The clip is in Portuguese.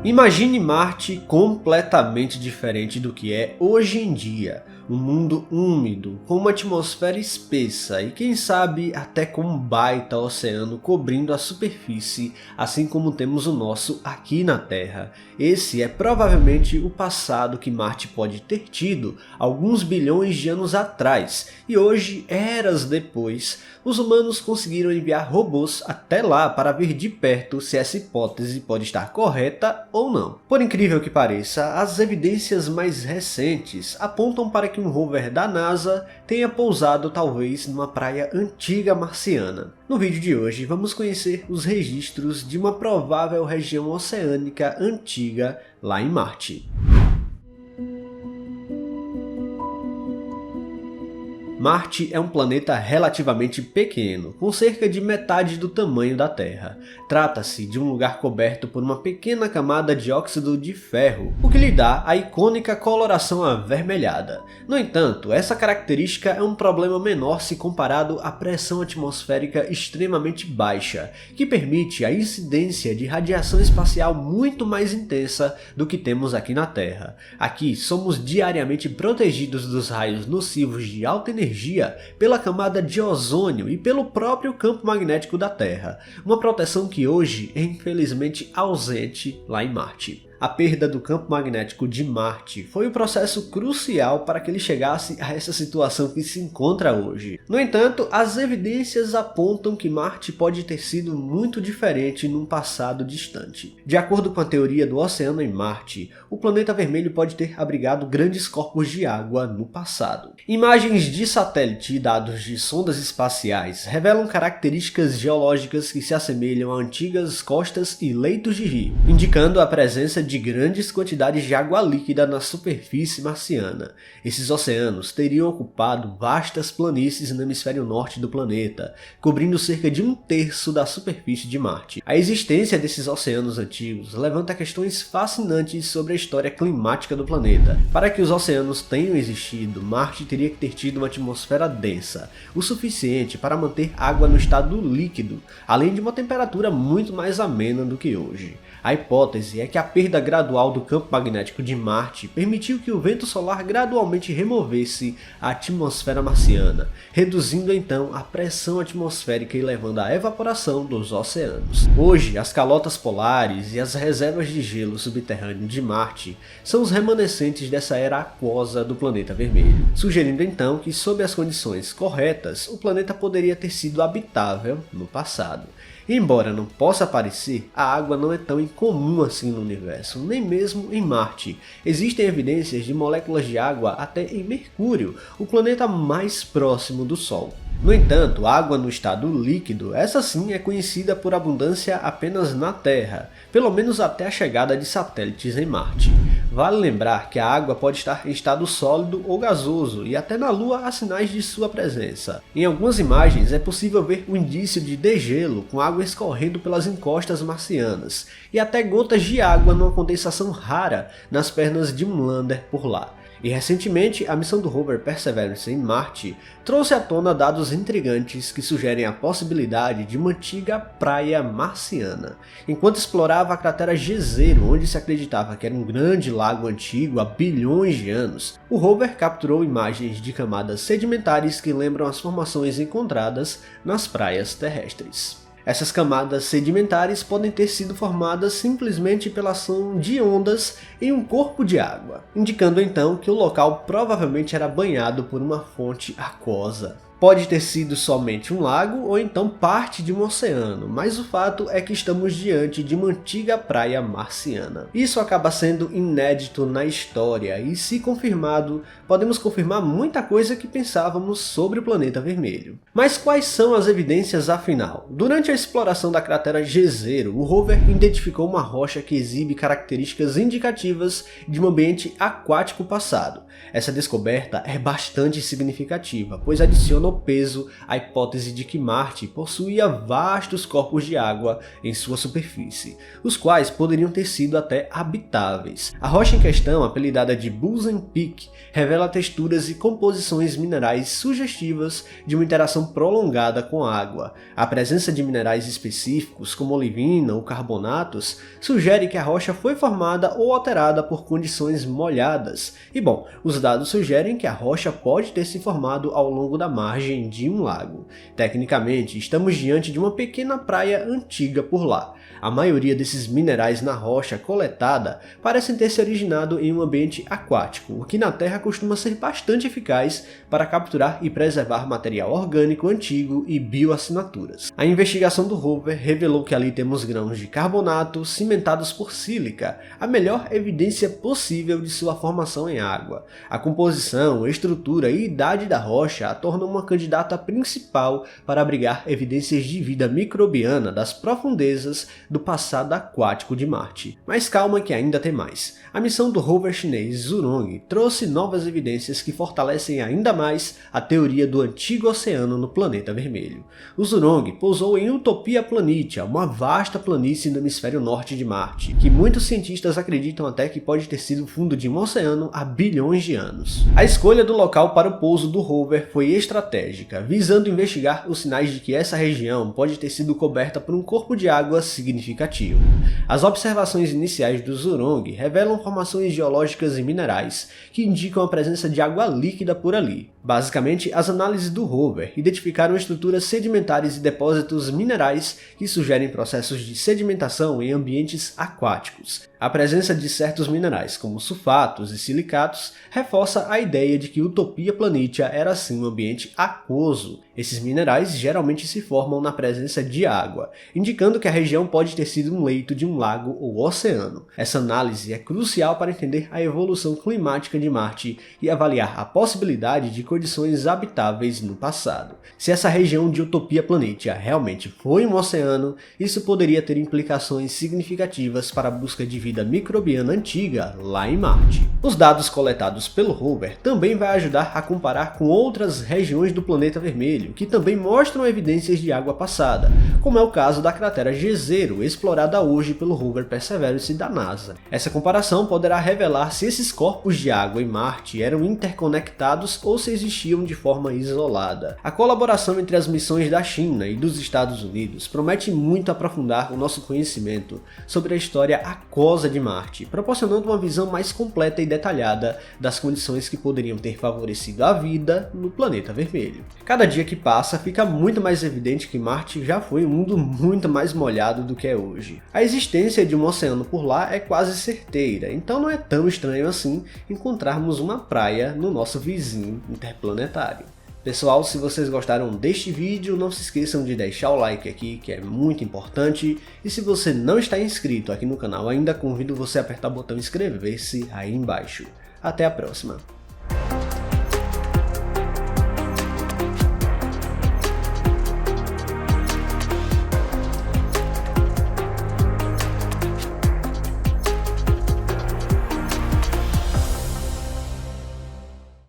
Imagine Marte completamente diferente do que é hoje em dia. Um mundo úmido, com uma atmosfera espessa e quem sabe até com um baita oceano cobrindo a superfície, assim como temos o nosso aqui na Terra. Esse é provavelmente o passado que Marte pode ter tido alguns bilhões de anos atrás, e hoje, eras depois, os humanos conseguiram enviar robôs até lá para ver de perto se essa hipótese pode estar correta ou não. Por incrível que pareça, as evidências mais recentes apontam para que um rover da NASA tenha pousado talvez numa praia antiga marciana. No vídeo de hoje vamos conhecer os registros de uma provável região oceânica antiga lá em Marte. Marte é um planeta relativamente pequeno, com cerca de metade do tamanho da Terra. Trata-se de um lugar coberto por uma pequena camada de óxido de ferro, o que lhe dá a icônica coloração avermelhada. No entanto, essa característica é um problema menor se comparado à pressão atmosférica extremamente baixa, que permite a incidência de radiação espacial muito mais intensa do que temos aqui na Terra. Aqui somos diariamente protegidos dos raios nocivos de alta energia pela camada de ozônio e pelo próprio campo magnético da Terra, uma proteção que hoje é infelizmente ausente lá em Marte. A perda do campo magnético de Marte foi o processo crucial para que ele chegasse a essa situação que se encontra hoje. No entanto, as evidências apontam que Marte pode ter sido muito diferente num passado distante. De acordo com a teoria do oceano em Marte, o planeta vermelho pode ter abrigado grandes corpos de água no passado. Imagens de satélite e dados de sondas espaciais revelam características geológicas que se assemelham a antigas costas e leitos de rio, indicando a presença de grandes quantidades de água líquida na superfície marciana. Esses oceanos teriam ocupado vastas planícies no hemisfério norte do planeta, cobrindo cerca de 1/3 da superfície de Marte. A existência desses oceanos antigos levanta questões fascinantes sobre a história climática do planeta. Para que os oceanos tenham existido, Marte teria que ter tido uma atmosfera densa, o suficiente para manter água no estado líquido, além de uma temperatura muito mais amena do que hoje. A hipótese é que a perda gradual do campo magnético de Marte permitiu que o vento solar gradualmente removesse a atmosfera marciana, reduzindo então a pressão atmosférica e levando à evaporação dos oceanos. Hoje, as calotas polares e as reservas de gelo subterrâneo de Marte são os remanescentes dessa era aquosa do planeta vermelho, sugerindo então que, sob as condições corretas, o planeta poderia ter sido habitável no passado. Embora não possa parecer, a água não é tão incomum assim no universo, nem mesmo em Marte. Existem evidências de moléculas de água até em Mercúrio, o planeta mais próximo do Sol. No entanto, a água no estado líquido, essa sim é conhecida por abundância apenas na Terra, pelo menos até a chegada de satélites em Marte. Vale lembrar que a água pode estar em estado sólido ou gasoso, e até na Lua há sinais de sua presença. Em algumas imagens é possível ver o indício de degelo com água escorrendo pelas encostas marcianas, e até gotas de água numa condensação rara nas pernas de um lander por lá. E recentemente, a missão do rover Perseverance em Marte trouxe à tona dados intrigantes que sugerem a possibilidade de uma antiga praia marciana. Enquanto explorava a cratera Jezero, onde se acreditava que era um grande lago antigo há bilhões de anos, o rover capturou imagens de camadas sedimentares que lembram as formações encontradas nas praias terrestres. Essas camadas sedimentares podem ter sido formadas simplesmente pela ação de ondas em um corpo de água, indicando então que o local provavelmente era banhado por uma fonte aquosa. Pode ter sido somente um lago ou então parte de um oceano, mas o fato é que estamos diante de uma antiga praia marciana. Isso acaba sendo inédito na história e, se confirmado, podemos confirmar muita coisa que pensávamos sobre o planeta vermelho. Mas quais são as evidências afinal? Durante a exploração da cratera Jezero, o rover identificou uma rocha que exibe características indicativas de um ambiente aquático passado. Essa descoberta é bastante significativa, pois adiciona ao peso a hipótese de que Marte possuía vastos corpos de água em sua superfície, os quais poderiam ter sido até habitáveis. A rocha em questão, apelidada de Bunsen Peak, revela texturas e composições minerais sugestivas de uma interação prolongada com a água. A presença de minerais específicos, como olivina ou carbonatos, sugere que a rocha foi formada ou alterada por condições molhadas. E bom, os dados sugerem que a rocha pode ter se formado ao longo da margem de um lago. Tecnicamente, estamos diante de uma pequena praia antiga por lá. A maioria desses minerais na rocha coletada parecem ter se originado em um ambiente aquático, o que na Terra costuma ser bastante eficaz para capturar e preservar material orgânico antigo e bioassinaturas. A investigação do rover revelou que ali temos grãos de carbonato cimentados por sílica, a melhor evidência possível de sua formação em água. A composição, estrutura e idade da rocha a tornam uma candidata principal para abrigar evidências de vida microbiana das profundezas do passado aquático de Marte. Mas calma que ainda tem mais. A missão do rover chinês Zhurong trouxe novas evidências que fortalecem ainda mais a teoria do antigo oceano no planeta vermelho. O Zhurong pousou em Utopia Planitia, uma vasta planície no hemisfério norte de Marte, que muitos cientistas acreditam até que pode ter sido fundo de um oceano há bilhões de anos. A escolha do local para o pouso do rover foi estratégica, visando investigar os sinais de que essa região pode ter sido coberta por um corpo de água significativo. As observações iniciais do Zhurong revelam formações geológicas e minerais que indicam a presença de água líquida por ali. Basicamente, as análises do rover identificaram estruturas sedimentares e depósitos minerais que sugerem processos de sedimentação em ambientes aquáticos. A presença de certos minerais, como sulfatos e silicatos, reforça a ideia de que Utopia Planitia era assim um ambiente aquoso. Esses minerais geralmente se formam na presença de água, indicando que a região pode ter sido um leito de um lago ou oceano. Essa análise é crucial para entender a evolução climática de Marte e avaliar a possibilidade de condições habitáveis no passado. Se essa região de Utopia Planitia realmente foi um oceano, isso poderia ter implicações significativas para a busca de vida microbiana antiga lá em Marte. Os dados coletados pelo rover também vai ajudar a comparar com outras regiões do planeta vermelho, que também mostram evidências de água passada, como é o caso da cratera Jezero, explorada hoje pelo rover Perseverance da NASA. Essa comparação poderá revelar se esses corpos de água em Marte eram interconectados ou se existiam de forma isolada. A colaboração entre as missões da China e dos Estados Unidos promete muito aprofundar o nosso conhecimento sobre a história aquosa de Marte, proporcionando uma visão mais completa e detalhada das condições que poderiam ter favorecido a vida no planeta vermelho. Cada dia que passa, fica muito mais evidente que Marte já foi um mundo muito mais molhado do que é hoje. A existência de um oceano por lá é quase certeira, então não é tão estranho assim encontrarmos uma praia no nosso vizinho interplanetário. Pessoal, se vocês gostaram deste vídeo, não se esqueçam de deixar o like aqui, que é muito importante. E se você não está inscrito aqui no canal ainda, convido você a apertar o botão inscrever-se aí embaixo. Até a próxima!